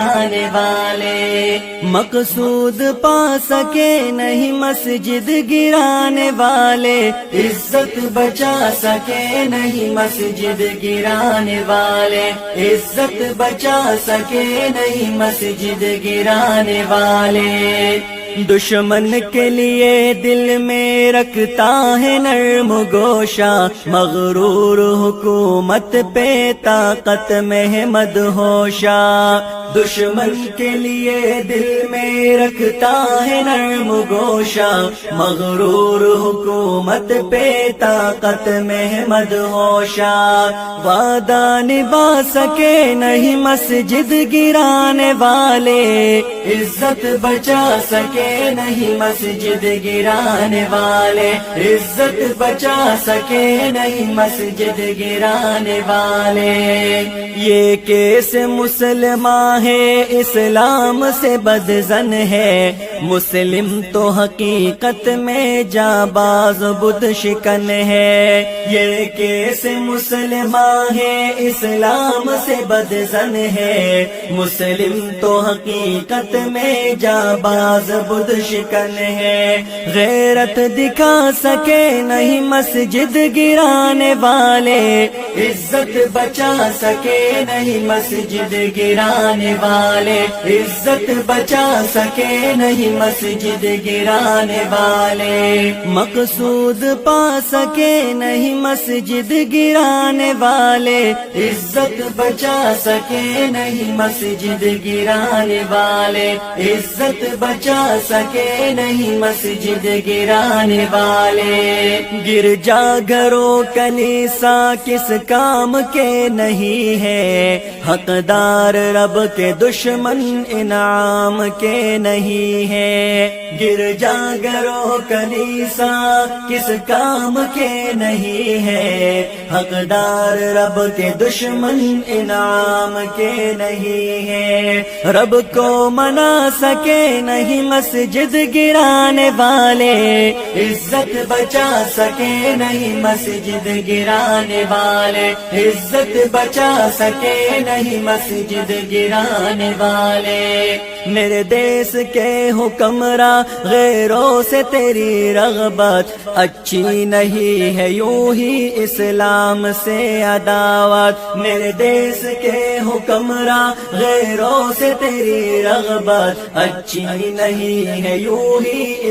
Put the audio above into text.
آنے والے مقصود پا سکے نہیں مسجد گرانے والے، عزت بچا سکے نہیں مسجد گرانے والے، عزت بچا سکے نہیں مسجد گرانے والے۔ دشمن کے لیے دل میں رکھتا ہے نرم گوشہ، مغرور حکومت پہ طاقت میں مدہوشہ۔ دشمن کے لیے دل میں رکھتا ہے نرم گوشہ، مغرور حکومت پہ طاقت میں مدہوشہ۔ وعدہ نبھا سکے نہیں مسجد گرانے والے، عزت بچا سکے نہیں مسجد گرانے والے، عزت بچا سکے نہیں مسجد گرانے والے۔ یہ کیس مسلمان ہے اسلام سے بدظن ہے، مسلم تو حقیقت میں جانباز بت شکن ہے۔ یہ کیس مسلمان ہے اسلام سے بدظن ہے، مسلم تو حقیقت میں جانباز بت شکن ہے۔ غیرت دکھا سکے نہیں مسجد گرانے والے، عزت بچا سکے نہیں مسجد گرانے والے، عزت بچا سکے نہیں مسجد گرانے والے۔ مقصود پا سکے نہیں مسجد گرانے والے، عزت بچا سکے نہیں مسجد گرانے والے، عزت بچا سکے نہیں مسجد گرانے والے۔ گرجا گھروں کنیسا کس کام کے نہیں ہے، حقدار رب کے دشمن انعام کے نہیں ہے۔ گرجا گھروں کنیسا کس کام کے نہیں ہے، حقدار رب کے دشمن انعام کے نہیں ہے۔ رب کو منا سکے نہیں مسجد گرانے والے، عزت بچا سکے نہیں مسجد گرانے والے، عزت بچا سکے نہیں مسجد گرانے والے۔ میرے دیس کے حکمراں غیروں سے تیری رغبت، اچھی نہیں ہے یوں ہی اسلام سے عداوت۔ میرے دیس کے حکمراں غیروں سے تیری رغبت، اچھی نہیں ہے یوں ہی